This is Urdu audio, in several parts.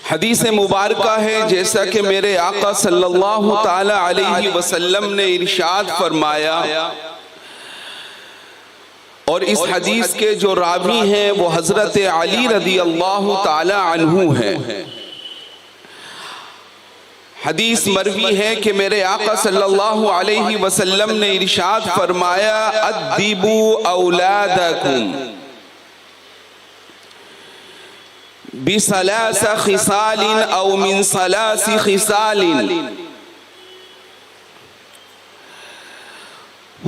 حدیث مبارکہ ہے جیسا کہ میرے آقا صلی اللہ تعالی علیہ وسلم نے ارشاد فرمایا، اور اس حدیث کے جو راوی ہیں وہ حضرت علی رضی اللہ تعالی عنہ ہیں۔ حدیث مروی ہے کہ میرے آقا صلی اللہ علیہ وسلم نے ارشاد فرمایا، ادبوا اولادکم بثلاث خصال او من ثلاث خصال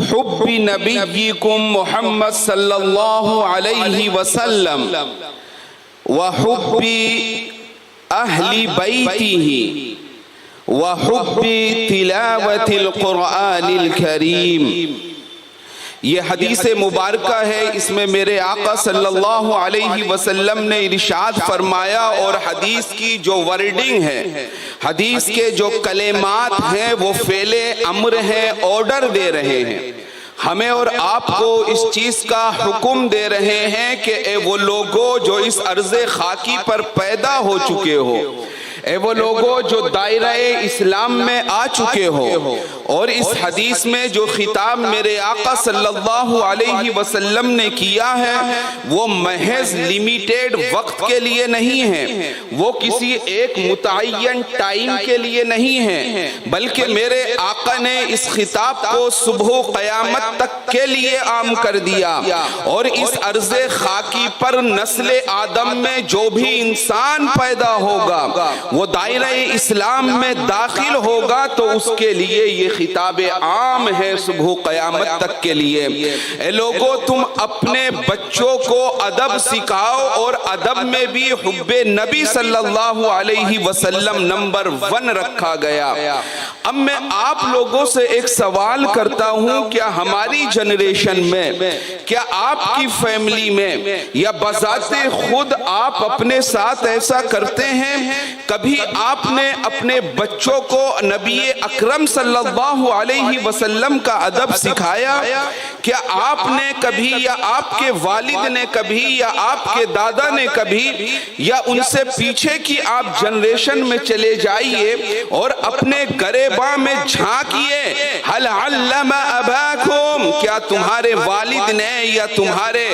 حب نبیکم محمد صلی اللہ علیہ وسلم وحب اہل بیتہ وحب تلاوت القرآن الکریم۔ یہ حدیث مبارکہ ہے، اس میں میرے آقا صلی اللہ علیہ وسلم نے ارشاد فرمایا، اور حدیث کی جو ورڈنگ ہے، حدیث کے جو کلمات ہیں وہ فعل امر ہیں، آرڈر دے رہے ہیں ہمیں اور آپ کو، اس چیز کا حکم دے رہے ہیں کہ اے وہ لوگوں جو اس ارض خاکی پر پیدا ہو چکے ہو، اے وہ لوگوں جو دائرہ اسلام میں آ چکے ہو، اور اس حدیث میں جو خطاب میرے آقا صلی اللہ علیہ وسلم نے کیا ہے وہ محض لیمیٹیڈ وقت کے لیے نہیں ہے، وہ کسی ایک متعین ٹائم کے لیے نہیں ہے، بلکہ میرے آقا نے اس خطاب کو صبح قیامت تک کے لیے عام کر دیا، اور اس ارض خاکی پر نسل آدم میں جو بھی انسان پیدا ہوگا وہ دائرہ اسلام میں داخل ہوگا تو اس کے لیے یہ خطاب عام ہے صبح قیامت تک کے لیے۔ اے لوگو، تم اپنے بچوں کو ادب سکھاؤ، اور ادب میں بھی حب نبی صلی اللہ علیہ وسلم نمبر 1 رکھا گیا۔ اب میں آپ لوگوں سے ایک سوال کرتا ہوں، کیا ہماری جنریشن میں، کیا آپ کی فیملی میں، یا بذات خود آپ اپنے ساتھ ایسا کرتے ہیں؟ کبھی آپ نے اپنے بچوں کو نبی اکرم صلی اللہ علیہ وسلم کا ادب سکھایا؟ کیا آپ نے کبھی، یا آپ کے والد نے کبھی، یا آپ کے دادا نے کبھی، یا ان سے پیچھے کی آپ جنریشن میں چلے جائیے اور اپنے گریباں میں جھانکیے، حل علم اباکم، کیا تمہارے والد نے یا تمہارے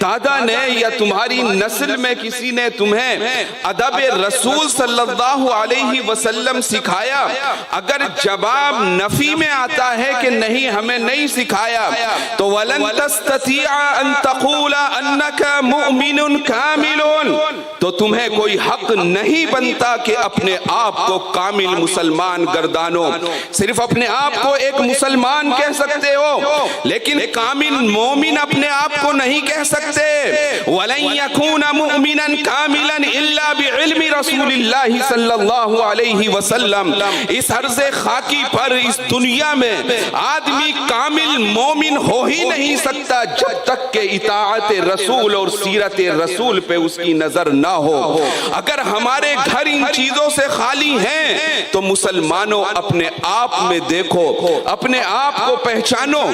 دادا نے یا تمہاری نسل میں کسی نے تمہیں ادب رسول صلی اللہ علیہ وسلم سکھایا؟ اگر جواب نفی میں آتا ہے کہ نہیں ہمیں نہیں سکھایا، تو وَلَن تَسْتَطِيعَ أَن تَقُولَ أَنَّكَ مُؤْمِنٌ كَامِلٌ، تو تمہیں کوئی حق نہیں بنتا کہ اپنے آپ کو کامل مسلمان گردانو۔ صرف اپنے آپ کو ایک مسلمان کہہ سکتے ہو، لیکن کامل مومن اپنے آپ کو نہیں کہہ سکتے۔ وَلَن يَكُونَ مُؤْمِنًا كَامِلًا إِلَّا بِعِلْمِ رَسُولِ اللَّهِ صلی اللہ علیہ وسلم۔ اس عرض خاکی پر، اس دنیا میں آدمی کامل مومن ہو ہی نہیں سکتا جب تک کہ اطاعت رسول اور سیرت رسول پہ اس کی نظر نہ ہو۔ اگر ہمارے گھر ان چیزوں سے خالی ہیں تو مسلمانوں اپنے آپ میں دیکھو، اپنے آپ کو پہچانو۔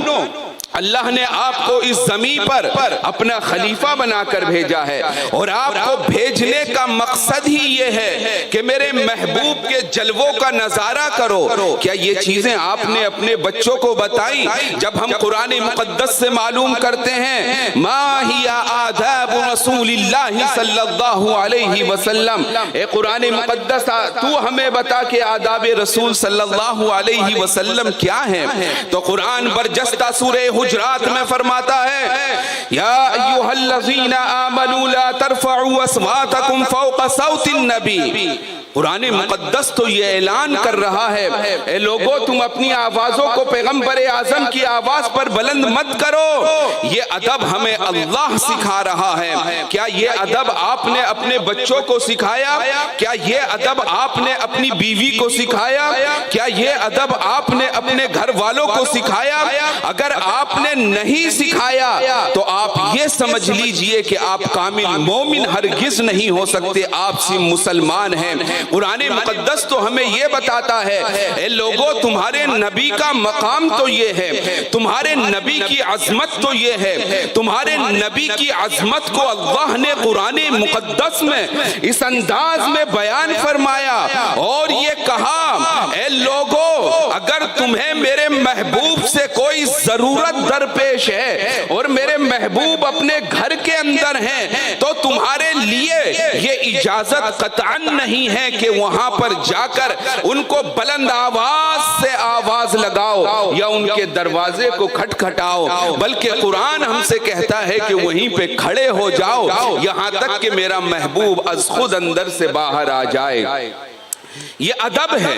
اللہ نے آپ کو اس زمین پر اپنا خلیفہ بنا کر بھیجا ہے، اور آپ کو بھیجنے کا مقصد ہی یہ ہے کہ میرے محبوب کے جلووں کا نظارہ کرو۔ کیا یہ چیزیں آپ نے اپنے بچوں کو بتائی؟ جب ہم قرآن مقدس سے معلوم کرتے ہیں ما ہی آداب رسول اللہ صلی اللہ علیہ وسلم، اے قرآن مقدس تو ہمیں بتا کہ آداب رسول صلی اللہ علیہ وسلم کیا ہیں؟ تو قرآن برجستہ سورہ حجرات میں فرماتا ہے، یا ایھا الذین آمنوا لا ترفعوا اصواتکم فوق صوت النبی۔ قرآن مقدس تو یہ اعلان کر رہا ہے، اے لوگوں تم اپنی آوازوں کو پیغمبر اعظم کی آواز پر بلند مت کرو۔ یہ ادب ہمیں اللہ سکھا رہا ہے۔ کیا یہ ادب آپ نے اپنے بچوں کو سکھایا؟ کیا یہ ادب آپ نے اپنی بیوی کو سکھایا؟ کیا یہ ادب آپ نے اپنے گھر والوں کو سکھایا؟ اگر آپ نے نہیں سکھایا تو آپ یہ سمجھ لیجئے کہ آپ کامل مومن ہرگز نہیں ہو سکتے، آپ صرف مسلمان ہیں۔ قرآن مقدس تو ہمیں یہ بتاتا ہے اے لوگوں تمہارے نبی کا مقام تو یہ ہے، تمہارے نبی کی عظمت تو یہ ہے، تمہارے نبی کی عظمت کو اللہ نے قرآن مقدس میں اس انداز میں بیان فرمایا اور یہ کہا اے لوگوں اگر تمہیں میرے محبوب سے کوئی ضرورت درپیش ہے اور میرے محبوب اپنے گھر کے اندر ہیں تو تمہارے لیے یہ اجازت قطعاً نہیں ہے کہ وہاں پر جا کر ان کو بلند آواز سے آواز لگاؤ یا ان کے دروازے کو کھٹکھٹاؤ، بلکہ قرآن ہم سے کہتا ہے کہ وہیں پہ کھڑے ہو جاؤ یہاں تک کہ میرا محبوب از خود اندر سے باہر آ جائے۔ یہ ادب ہے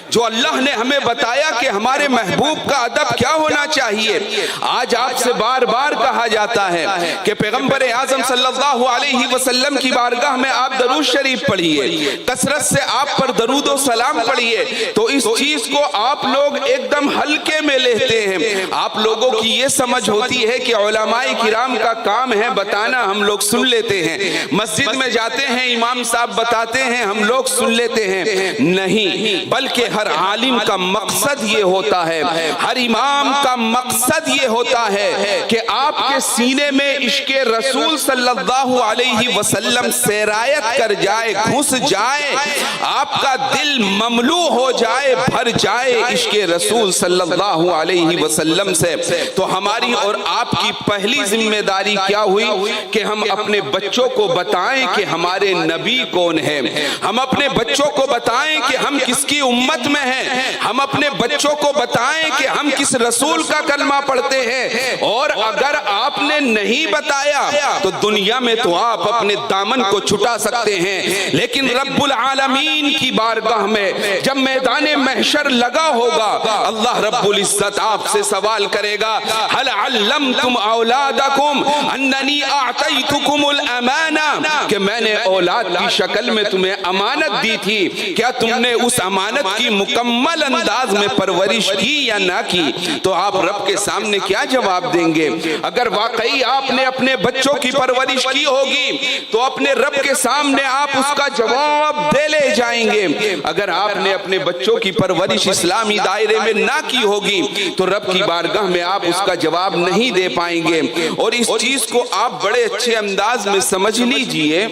جو اللہ نے ہمیں بتایا کہ ہمارے محبوب کا ادب کیا ہونا چاہیے۔ آج آپ سے بار بار کہا جاتا ہے کہ پیغمبر اعظم صلی اللہ علیہ وسلم کی بارگاہ میں آپ درود شریف پڑھیے، کثرت سے آپ پر درود و سلام پڑھیے، تو اس چیز کو آپ لوگ ایک دم ہلکے میں لیتے ہیں۔ آپ لوگوں کی یہ سمجھ ہوتی ہے کہ علماء کرام کا کام ہے بتانا، ہم لوگ سن لیتے ہیں، مسجد میں جاتے ہیں امام صاحب بتاتے ہیں ہم لوگ سن لیتے ہیں۔ نہیں، بلکہ ہر عالم کا مقصد یہ ہوتا ہے، ہر امام کا مقصد یہ ہوتا ہے کہ آپ کے سینے میں عشق رسول صلی اللہ علیہ وسلم سیرایت کر جائے، گھس جائے، آپ کا دل مملو ہو جائے، بھر جائے عشق رسول صلی اللہ علیہ وسلم سے۔ تو ہماری اور آپ کی پہلی ذمہ داری کیا ہوئی کہ ہم اپنے بچوں کو بتائیں کہ ہمارے نبی کون ہے، ہم اپنے بچوں کو بتائیں کہ ہم کس کی امت میں ہیں، ہم اپنے بچوں کو بتائیں کہ ہم کس رسول کا کلمہ پڑھتے ہیں۔ اور اگر آپ نے نہیں بتایا تو دنیا میں تو آپ اپنے دامن کو چھٹا سکتے ہیں، لیکن رب العالمین کی بارگاہ میں جب میدان محشر لگا ہوگا اللہ رب العزت آپ سے سوال کرے گا هل علمتم اولادکم اننی اعطیتکم الامانہ، کہ میں نے اولاد کی شکل میں تمہیں امانت دی تھی، کیا تم نے اس امانت کی مکمل انداز میں پرورش کی یا نہ کی؟ تو آپ رب کے سامنے کیا جواب دیں گے؟ اگر واقعی آپ نے اپنے بچوں کی پرورش کی ہوگی تو اپنے رب کے سامنے آپ اس کا جواب دے لے جائیں گے۔ اگر آپ نے اپنے بچوں کی پرورش اسلامی دائرے میں نہ کی ہوگی تو رب کی بارگاہ میں آپ اس کا جواب نہیں دے پائیں گے۔ اور اس چیز کو آپ بڑے اچھے انداز میں سمجھ لیجئے،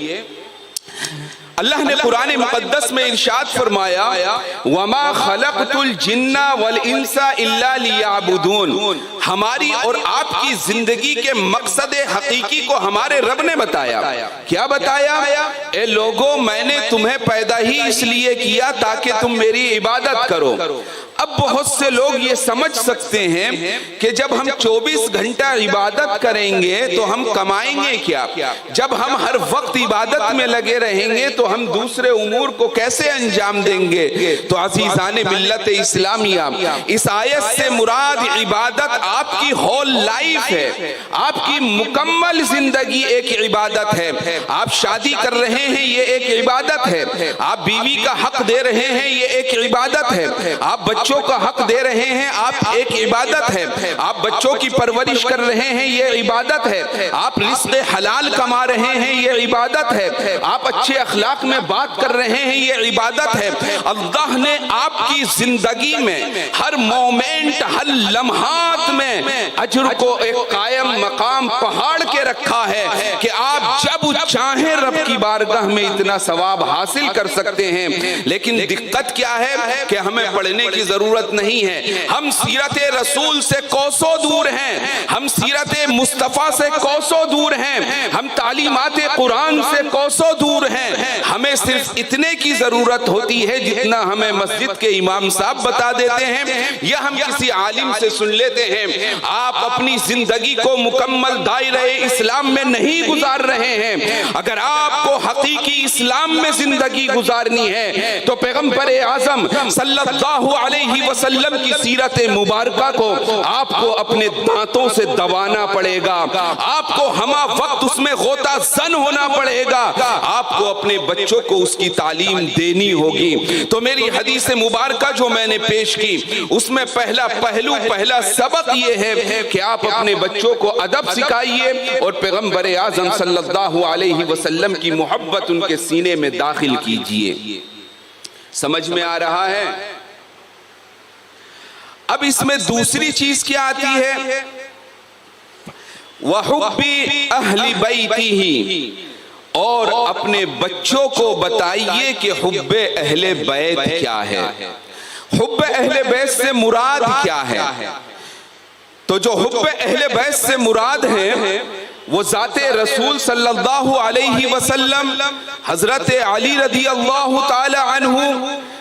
اللہ نے قرآن مقدس میں ارشاد فرمایا وَمَا خَلَقْتُ الْجِنَّ وَالْإِنسَ إِلَّا لِيَعْبُدُونَ، ہماری اور آپ کی زندگی کے مقصد حقیقی کو ہمارے رب نے بتایا۔ کیا بتایا؟ اے لوگوں میں نے تمہیں پیدا ہی اس لیے کیا تاکہ تم میری عبادت کرو۔ اب بہت سے لوگ یہ سمجھ سکتے ہیں کہ جب ہم 24 گھنٹہ عبادت کریں گے تو ہم کمائیں گے کیا؟ جب ہم ہر وقت عبادت میں لگے رہیں گے تو ہم دوسرے امور کو کیسے انجام دیں گے؟ تو عزیزان ملت اسلامیہ، اس آیت سے مراد عبادت آپ کی ہول لائف ہے، آپ کی مکمل زندگی ایک عبادت ہے۔ آپ شادی کر رہے ہیں یہ ایک عبادت ہے، آپ بیوی کا حق دے رہے ہیں یہ ایک عبادت ہے، آپ بچوں کا حق دے رہے ہیں آپ ایک عبادت ہے، آپ بچوں کی پرورش کر رہے ہیں یہ عبادت ہے، آپ رزق حلال کما رہے ہیں یہ عبادت ہے، آپ اچھے اخلاق میں بات کر رہے ہیں یہ عبادت ہے۔ اللہ نے آپ کی زندگی میں ہر مومنٹ، ہر لمحات میں اجر کو ایک قائم مقام پہاڑ کے رکھا ہے کہ آپ جب چاہیں رب کی بارگاہ میں اتنا ثواب حاصل کر سکتے ہیں۔ لیکن دقت کیا ہے کہ ہمیں پڑھنے کی ضرورت نہیں ہے، ہم سیرت رسول سے کوسوں دور ہیں، ہم سیرت مصطفیٰ سے کوسوں دور ہیں، ہم تعلیمات قرآن سے کوسوں دور ہیں۔ ہمیں صرف اتنے کی ضرورت ہوتی ہے جتنا ہمیں مسجد کے امام صاحب بتا دیتے ہیں یا ہم کسی عالم سے سن لیتے ہیں۔ آپ اپنی زندگی کو مکمل دائرہ اسلام میں نہیں گزار رہے ہیں۔ اگر آپ کو حقیقی اسلام میں زندگی گزارنی ہے تو پیغمبر اعظم صلی اللہ علیہ وسلم کی سیرت مبارکہ کو آپ کو اپنے دانتوں سے دبانا پڑے گا، آپ کو ہمہ وقت اس میں غوطہ زن ہونا پڑے گا، آپ کو اپنے بچوں کو اس کی تعلیم دینی ہوگی۔ تو میری حدیث مبارکہ جو میں نے پیش کی اس میں پہلا پہلو، پہلا سبق یہ ہے کہ آپ اپنے بچوں کو ادب سکھائیے اور پیغمبر اعظم صلی اللہ علیہ وسلم کی محبت ان کے سینے میں داخل کیجئے۔ سمجھ میں آ رہا ہے؟ اب اس میں دوسری چیز کیا آتی ہے؟ وَحُبِّ أَهْلِ بَيْتِهِ، اور اپنے بچوں کو بتائیے کہ حب اہل بیت کیا ہے، حب اہل بیت سے مراد کیا ہے۔ تو جو حب اہل بیت سے مراد ہے وہ ذات رسول صلی اللہ علیہ وسلم، حضرت علی رضی اللہ تعالی عنہ،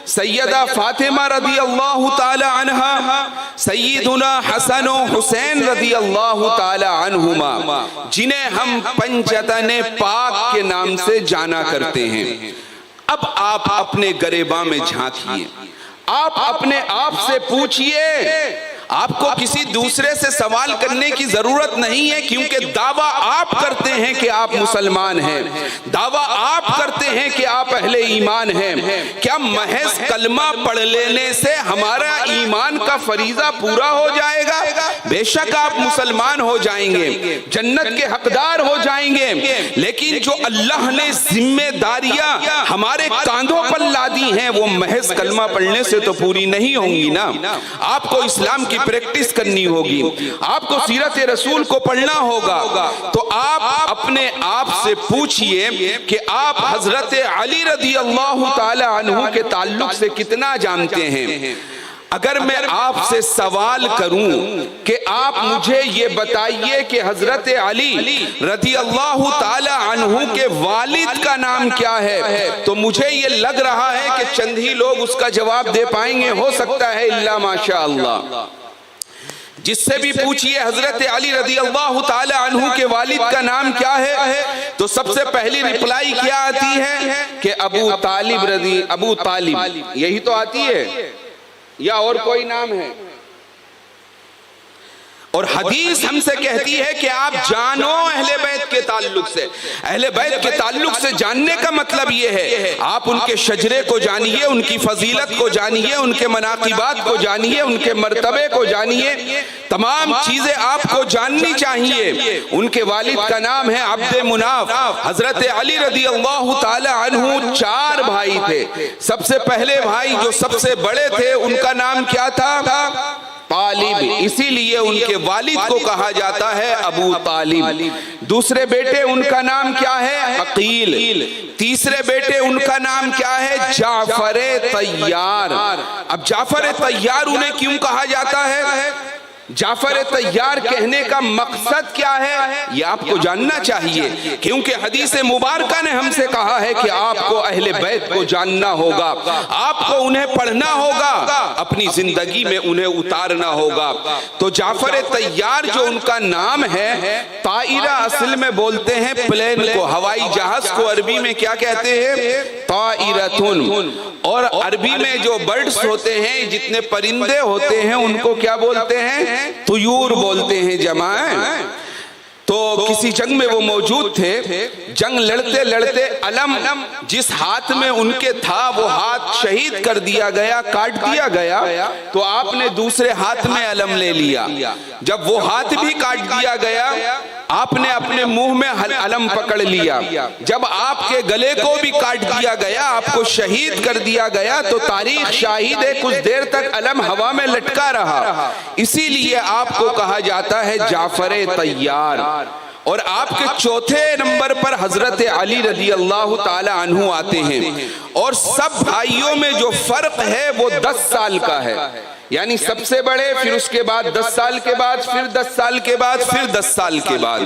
سیدہ فاطمہ رضی اللہ تعالی عنہ، سیدنا حسن و حسین رضی اللہ تعالی عنہما، جنہیں ہم پنجتن پاک کے نام سے جانا کرتے ہیں۔ اب آپ اپنے گریباں میں جھانکیے، آپ اپنے آپ سے پوچھئے، آپ کو کسی دوسرے سے سوال کرنے کی ضرورت نہیں ہے، کیونکہ دعویٰ آپ کرتے ہیں کہ آپ مسلمان ہیں، دعویٰ آپ کرتے ہیں کہ آپ اہل ایمان ہیں۔ کیا محض کلمہ پڑھ لینے سے ہمارا ایمان کا فریضہ پورا ہو جائے گا؟ بے شک آپ مسلمان ہو جائیں گے، جنت کے حقدار ہو جائیں گے، لیکن جو اللہ نے ذمہ داریاں ہمارے کاندھوں پر لادی ہیں وہ محض کلمہ پڑھنے سے تو پوری نہیں ہوں گی نا۔ آپ کو اسلام کی پریکٹس کرنی ہوگی، آپ کو سیرت رسول کو پڑھنا ہوگا، تو آپ اپنے آپ سے پوچھئے کہ آپ حضرت علی رضی اللہ تعالی عنہ کے تعلق سے کتنا جانتے ہیں۔ اگر میں آپ سے سوال کروں کہ آپ مجھے یہ بتائیے کہ حضرت علی رضی اللہ تعالی عنہ کے والد کا نام کیا ہے، تو مجھے یہ لگ رہا ہے کہ چند ہی لوگ اس کا جواب دے پائیں گے، ہو سکتا ہے الا ماشاء اللہ۔ جس سے بھی پوچھئے حضرت علی رضی اللہ تعالی عنہ کے والد کا نام کیا ہے، تو سب سے پہلی رپلائی کیا آتی ہے کہ ابو طالب، یہی تو آتی ہے یا اور کوئی نام ہے؟ اور حدیث ہم سے کہتی ہے کہ آپ جانو اہل بیت کے تعلق سے۔ اہل بیت کے تعلق سے جاننے کا مطلب یہ ہے آپ ان کے شجرے کو جانیے، ان کی فضیلت کو جانیے، ان کے مناقبات کو جانیے، ان کے مرتبے کو جانیے، تمام چیزیں آپ کو جاننی چاہیے۔ ان کے والد کا نام ہے عبد مناف۔ حضرت علی رضی اللہ تعالی عنہ 4 بھائی تھے، سب سے پہلے بھائی جو سب سے بڑے تھے ان کا نام کیا تھا؟ طالب، اسی لیے ان کے والد کو کہا جاتا ہے ابو طالب۔ دوسرے بیٹے ان کا نام کیا ہے؟ عقیل۔ تیسرے بیٹے ان کا نام کیا ہے؟ جعفر طیار۔ اب جعفر طیار انہیں کیوں کہا جاتا ہے؟ جعفر طیار کہنے کا مقصد کیا ہے یہ آپ کو جاننا چاہیے، کیونکہ حدیث مبارکہ نے ہم سے کہا ہے کہ آپ کو اہل بیت کو جاننا ہوگا، آپ کو انہیں پڑھنا ہوگا، اپنی زندگی میں انہیں اتارنا ہوگا۔ تو جعفر طیار جو ان کا نام ہے، طائرہ اصل میں بولتے ہیں پلین کو، ہوائی جہاز کو عربی میں کیا کہتے ہیں؟ طائرتن۔ اور عربی میں جو برڈز ہوتے ہیں، جتنے پرندے ہوتے ہیں، ان کو کیا بولتے ہیں؟ طیور بولتے ہیں جمع۔ تو کسی جنگ میں وہ موجود تھے، جنگ لڑتے لڑتے علم جس ہاتھ میں ان کے تھا وہ ہاتھ شہید کر دیا گیا، کاٹ دیا گیا، تو آپ نے دوسرے ہاتھ میں علم لے لیا۔ جب وہ ہاتھ بھی کاٹ دیا گیا، آپ نے اپنے منہ میں علم پکڑ لیا۔ جب آپ کے گلے کو بھی کاٹ دیا گیا، آپ کو شہید کر دیا گیا، تو تاریخ شاہد ہے کچھ دیر تک علم ہوا میں لٹکا رہا، اسی لیے آپ کو کہا جاتا ہے جعفر طیار۔ اور آپ کے چوتھے نمبر پر حضرت علی رضی اللہ تعالی عنہ آتے ہیں، اور سب بھائیوں میں جو فرق ہے وہ 10 سال کا ہے، یعنی سب سے بڑے، پھر اس کے بعد 10 سال کے بعد، پھر 10 سال کے بعد، پھر 10 سال کے بعد۔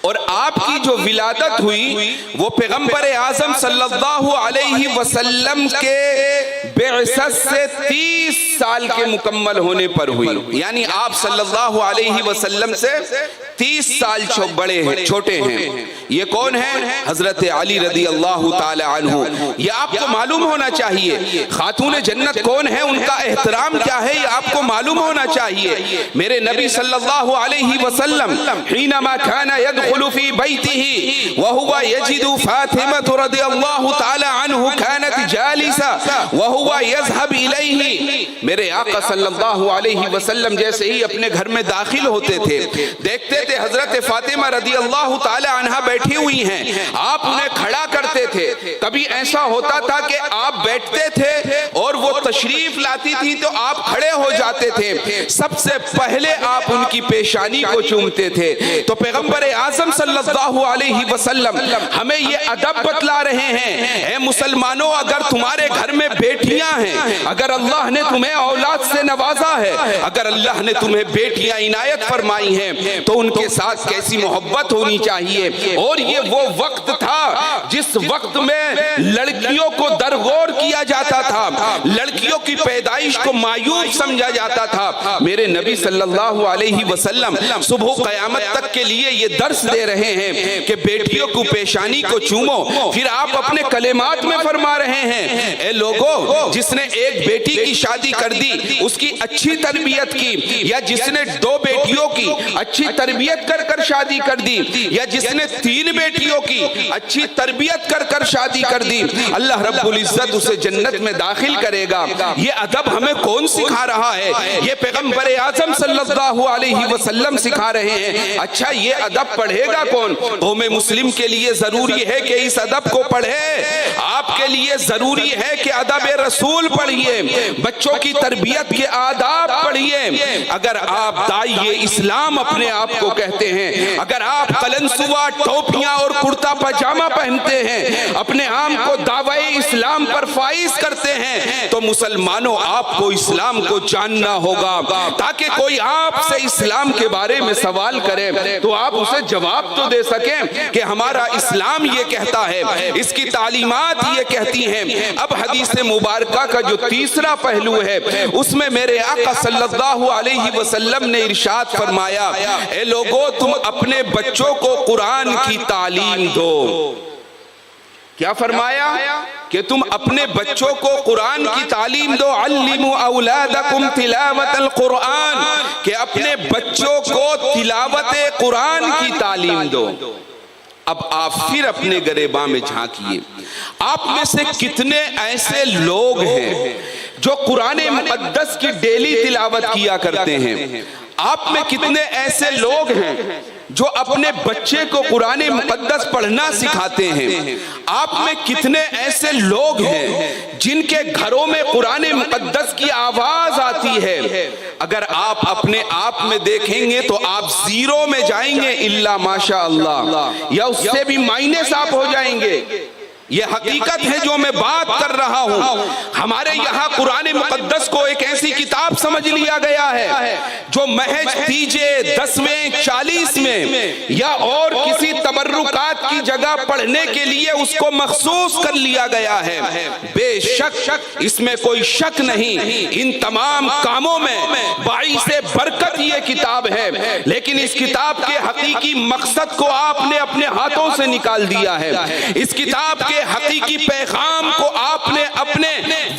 اور آپ کی جو ولادت ہوئی وہ پیغمبر اعظم صلی اللہ علیہ وسلم کے بعثت سے 30 سال کے مکمل ہونے پر ہوئی، یعنی آپ صلی اللہ علیہ وسلم سے 30 سال بڑے ہیں، چھوٹے ہیں۔ یہ کون ہیں؟ حضرت علی رضی اللہ تعالی عنہ۔ یہ آپ کو معلوم ہونا چاہیے۔ خاتون جنت کون ہے، ان کا احترام کیا ہے، یہ آپ کو معلوم ہونا چاہیے۔ میرے نبی صلی اللہ علیہ وسلم حینما کان يدخل في بيته وهو يجد فاطمة رضي الله تعالى عنه كانت جالسة وهو يذهب إليه، میرے آقا صلی اللہ علیہ وسلم جیسے ہی اپنے گھر میں داخل ہوتے تھے، دیکھتے تھے حضرت فاطمہ رضی اللہ تعالی عنہا بیٹھی ہوئی ہیں، آپ انہیں کھڑا کرتے تھے۔ کبھی ایسا ہوتا تھا کہ آپ بیٹھتے تھے اور وہ تشریف لاتی تھی تو آپ کھڑے ہو جاتے تھے، سب سے پہلے آپ ان کی پیشانی کو چومتے تھے۔ تو پیغمبر اعظم صلی اللہ علیہ وسلم ہمیں یہ ادب بتلا رہے ہیں، اے مسلمانوں، اگر تمہارے گھر میں بیٹیاں ہیں، اگر اللہ نے تمہیں اولاد سے نوازا ہے، اگر اللہ نے تمہیں بیٹیاں عنایت فرمائی ہیں، تو ان کے ساتھ کیسی محبت ہونی چاہیے۔ اور یہ وہ وقت تھا جس وقت میں لڑکیوں کو درغور کیا جاتا تھا، لڑکیوں کی پیدائش کو معیوب سمجھا جاتا تھا۔ میرے نبی صلی اللہ علیہ وسلم صبح قیامت تک کے لیے یہ درس دے رہے ہیں کہ بیٹیوں کو پیشانی کو چومو۔ پھر آپ اپنے کلمات میں فرما رہے ہیں، اے لوگوں، جس نے ایک بیٹی کی شادی کر دی، اس کی اچھی تربیت کی، یا جس نے 2 بیٹیوں کی اچھی تربیت کر کر شادی کر دی، یا جس نے 3 بیٹیوں کی اچھی تربیت کر کر شادی کر دی، اللہ رب العزت اسے جنت میں داخل کرے گا۔ یہ ادب ہمیں کون سکھا رہا ہے؟ یہ پیغمبر اعظم صلی اللہ علیہ وسلم سکھا رہے ہیں۔ اچھا، یہ ادب پڑھے گا کون؟ قوم مسلم کے لیے ضروری ہے کہ اس ادب کو پڑھے۔ آپ کے لیے ضروری ہے کہ ادب رسول پڑھیے، بچوں کی تربیت کے آداب پڑھیے۔ اگر آپ داعیے اسلام اپنے آپ کو کہتے ہیں، اگر آپ قلنسوا، ٹوپیاں اور کرتا پاجامہ پہنتے ہیں، اپنے آپ کو دعوی اسلام پر فائز کرتے ہیں، تو مسلمانوں، آپ کو اسلام کو جاننا ہوگا، تاکہ کوئی آپ سے اسلام کے بارے میں سوال کرے تو آپ اسے جواب تو دے سکیں کہ ہمارا اسلام یہ کہتا ہے، اس کی تعلیمات یہ کہتی ہیں۔ اب حدیث مبارکہ کا جو تیسرا پہلو ہے، اس میں میرے آقا صلی اللہ علیہ وسلم نے ارشاد فرمایا، اے لوگوں، تم اپنے بچوں کو قرآن کی تعلیم دو۔ کیا فرمایا؟ کہ تم اپنے بچوں کو قرآن کی تعلیم دو۔ علموا اولادکم تلاوت القرآن، کہ اپنے بچوں کو تلاوت قرآن کی تعلیم دو۔ اب آپ پھر اپنے گریباں میں جھانکیے، آپ میں سے کتنے ایسے لوگ ہیں جو قرآن مقدس کی ڈیلی تلاوت کیا کرتے ہیں؟ آپ میں کتنے ایسے لوگ ہیں جو اپنے بچے کو قرآن مقدس پڑھنا سکھاتے ہیں؟ آپ میں کتنے ایسے لوگ ہیں جن کے گھروں میں قرآن مقدس کی آواز آتی ہے؟ اگر آپ اپنے آپ میں دیکھیں گے تو آپ 0 میں جائیں گے، الا ماشاء اللہ، یا اس سے بھی مائنس آپ ہو جائیں گے۔ یہ حقیقت ہے جو میں بات کر رہا ہوں۔ ہمارے یہاں قرآن مقدس کو ایک ایسی کتاب سمجھ لیا گیا ہے جو محض تیجے 10ویں 40ویں یا اور کسی تبرکات کی جگہ پڑھنے کے لیے اس کو مخصوص کر لیا گیا ہے۔ بے شک اس میں کوئی شک نہیں، ان تمام کاموں میں باعث برکت یہ کتاب ہے، لیکن اس کتاب کے حقیقی مقصد کو آپ نے اپنے ہاتھوں سے نکال دیا ہے۔ اس کتاب کے حقیقی پیغام کو آپ نے اپنے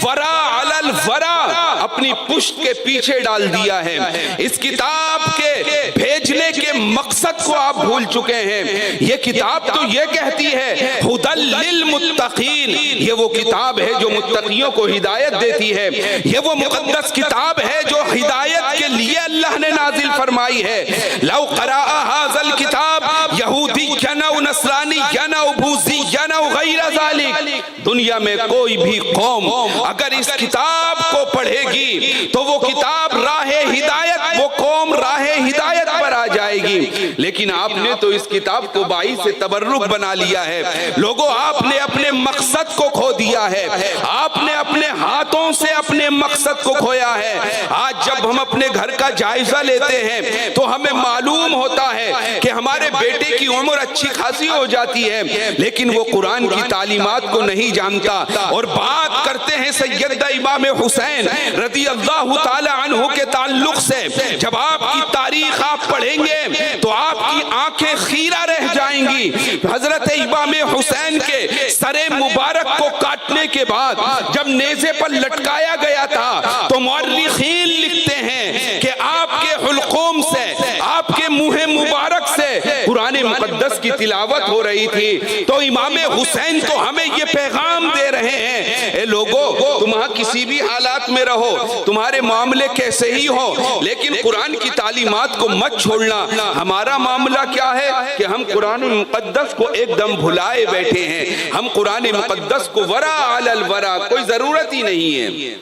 ورا علی الورا، اپنی پشت کے پیچھے ڈال دیا ہے۔ اس کتاب کے بھیجنے کے مقصد کو آپ بھول چکے ہیں۔ یہ کتاب تو یہ کہتی ہے ہدی للمتقین، یہ وہ کتاب ہے جو متقیوں کو ہدایت دیتی ہے۔ یہ وہ مقدس کتاب ہے جو ہدایت کے لیے اللہ نے نازل فرمائی ہے۔ لو قرأ هذا الكتاب یہودی او نصرانی او بوذی او غیر ذالک، دنیا میں کوئی بھی قوم اگر اس کتاب کو پڑھے گی تو وہ کتاب راہ ہدایت، وہ قوم راہ ہدایت پر آ جائے گی۔ لیکن آپ نے تو اس کتاب کو باعث تبرک بنا لیا ہے۔ لوگوں، آپ نے اپنے مقصد کو کھو دیا ہے، آپ نے اپنے ہاتھوں سے اپنے مقصد کو کھویا ہے۔ آج جب ہم اپنے گھر کا جائزہ لیتے ہیں تو ہمیں معلوم ہوتا ہے کہ ہمارے بیٹے کی عمر اچھی خاصی ہو جاتی ہے، لیکن وہ قرآن کی تعلیمات کو نہیں جانتا۔ اور بات کرتے ہیں سیدنا امام حسین رضی اللہ تعالی عنہ کے تعلق سے، جب آپ کی تاریخ آپ پڑھیں گے تو آپ کی آنکھیں خیرہ رہ جائیں گی۔ حضرت امام حسین کے سر مبارک کو کاٹنے کے بعد جب نیزے پر لٹکایا گیا تھا تو مورخین لکھتے ہیں کہ آپ کے حلقوم سے، آپ کے منہ مبارک سے قرآن مقدس کی تلاوت ہو رہی تھی۔ تو امام حسین تو ہمیں یہ پیغام دے رہے ہیں، اے لوگو تم کسی بھی حالات میں رہو، تمہارے معاملے کیسے ہی ہو، لیکن قرآن کی تعلیمات کو مت چھوڑنا۔ ہمارا معاملہ کیا ہے کہ ہم قرآن مقدس کو ایک دم بھلائے بیٹھے ہیں، ہم قرآن مقدس کو ورا علی الورا، کوئی ضرورت ہی نہیں ہے۔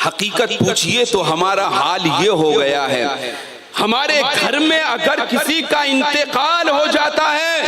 حقیقت پوچھئے تو ہمارا حال یہ ہو گیا ہے، ہمارے گھر میں اگر کسی کا انتقال ہو جاتا ہے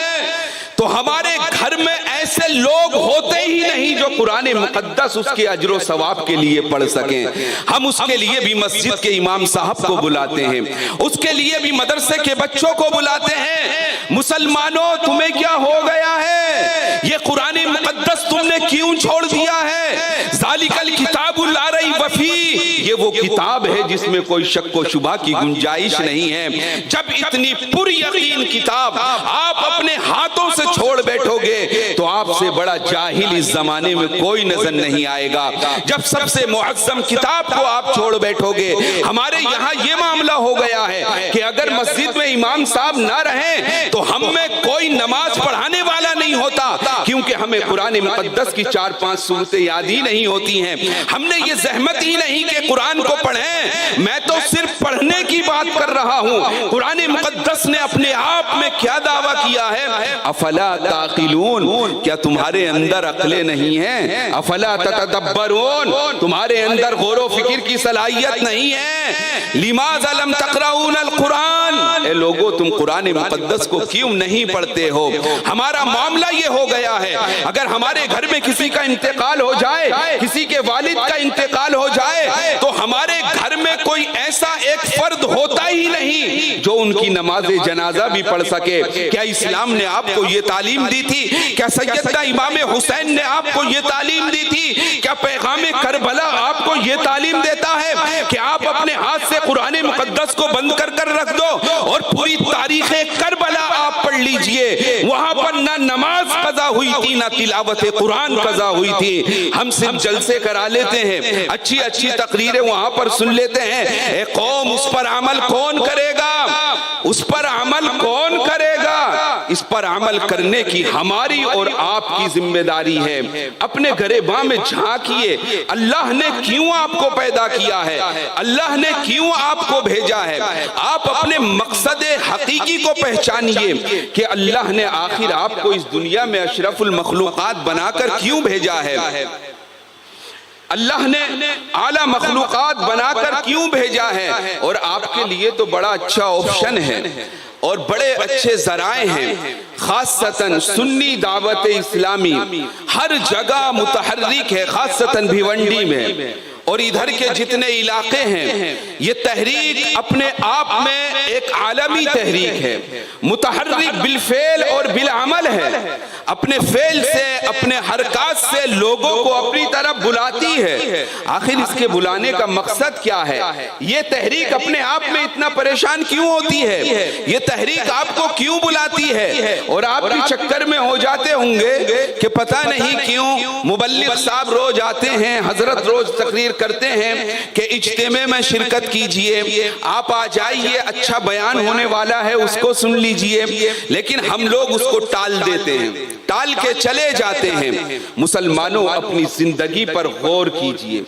تو ہمارے گھر میں ایسے لوگ ہوتے ہی نہیں جو قرآن مقدس اس کے اجر و ثواب کے لیے پڑھ سکیں۔ ہم اس کے لیے بھی مسجد کے امام صاحب کو بلاتے ہیں، اس کے لیے بھی مدرسے کے بچوں کو بلاتے ہیں۔ مسلمانوں تمہیں کیا ہو گیا ہے؟ یہ قرآن مقدس تم نے کیوں چھوڑ دیا ہے؟ ذالک الکتاب لا ریب فیہ، یہ وہ کتاب ہے جس میں کوئی شک و شبہ کی گنجائش نہیں ہے۔ جب اتنی پر یقین کتاب آپ اپنے ہاتھوں سے چھوڑ بیٹھو گے تو آپ سے بڑا جاہل اس زمانے میں کوئی نظر نہیں آئے گا۔ جب سب سے معظم کتاب کو آپ چھوڑ بیٹھو گے، ہمارے یہاں یہ معاملہ ہو گیا ہے کہ اگر مسجد میں امام صاحب نہ رہیں تو ہم میں کوئی نماز پڑھانے والا نہیں ہوتا، کیونکہ ہمیں قرآن مقدس کی 4-5 سورتیں یاد ہی نہیں ہوتی ہیں۔ ہم نے یہ زحمت ہی نہیں کہ قرآن کو پڑھیں، میں تو صرف پڑھنے کی بات کر رہا ہوں۔ قرآن مقدس نے اپنے آپ میں کیا دعویٰ کیا ہے؟ افلا تعقلون، کیا تمہارے اندر عقلیں نہیں ہیں؟ افلا تتدبرون، تمہارے اندر غور و فکر کی صلاحیت نہیں ہے؟ لماذا لم تقرؤون القرآن، اے لوگو تم قرآن مقدس کو کیوں نہیں پڑھتے ہو؟ ہمارا معاملہ یہ ہو گیا ہے، اگر ہمارے گھر میں کسی کا انتقال ہو جائے، کسی کے والد کا انتقال ہو جائے، تو ہمارے گھر میں کوئی ایسا ایک فرد ہوتا ہی نہیں جو ان کی نماز جنازہ بھی پڑھ سکے۔ کیا اسلام نے آپ کو یہ تعلیم دی تھی؟ کیا سیدنا امام حسین نے آپ کو یہ تعلیم دی تھی؟ کیا پیغام کربلا آپ کو یہ تعلیم دیتا ہے کہ آپ اپنے ہاتھ سے قرآن مقدس کو بند کر کر رکھ دو اور پوری تاریخ کربلا آپ پڑھ لیجئے؟ وہاں پر نہ نماز قضا ہوئی تھی، نہ تلاوت قرآن قضا ہوئی تھی۔ ہم صرف جلسے کرا لیتے ہیں، اچھی اچھی تقریریں وہاں پر سن لیتے ہیں۔ اے قوم، اس پر عمل کون کرے گا؟ اس پر عمل کون کرے گا؟ اس پر عمل کرنے کی ہماری اور آپ کی ذمہ داری ہے۔ اپنے گریباں میں جھانکیے، اللہ نے کیوں آپ کو پیدا کیا ہے؟ اللہ نے کیوں آپ کو بھیجا ہے؟ آپ اپنے مقصد حقیقی کو پہچانیے کہ اللہ نے آخر آپ کو اس دنیا میں اشرف المخلوقات بنا کر کیوں بھیجا ہے؟ اللہ نے اعلیٰ مخلوقات بنا کر کیوں بھیجا ہے؟ اور آپ کے لیے تو بڑا اچھا آپشن ہے اور بڑے اچھے ذرائع ہیں، خاصتاً سنی دعوت اسلامی ہر جگہ متحرک ہے، خاصتاً بھیونڈی میں اور ادھر کے جتنے علاقے ہیں۔ یہ تحریک اپنے آپ میں ایک عالمی تحریک ہے، متحرک بالفعل اور بالعمل ہے، اپنے فعل سے اپنے حرکات سے لوگوں کو اپنی طرف بلاتی ہے۔ آخر اس کے بلانے کا مقصد کیا ہے؟ یہ تحریک اپنے آپ میں اتنا پریشان کیوں ہوتی ہے؟ یہ تحریک آپ کو کیوں بلاتی ہے؟ اور آپ بھی چکر میں ہو جاتے ہوں گے کہ پتہ نہیں کیوں مبلغ صاحب روز آتے ہیں، حضرت روز تقریر کرتے ہیں کہ اجتماع میں شرکت کیجئے، آپ آ جائیے، اچھا بیان ہونے والا ہے اس کو سن لیجئے، لیکن ہم لوگ اس کو ٹال دیتے ہیں، ٹال کے چلے جاتے ہیں۔ مسلمانوں اپنی زندگی پر غور کیجئے،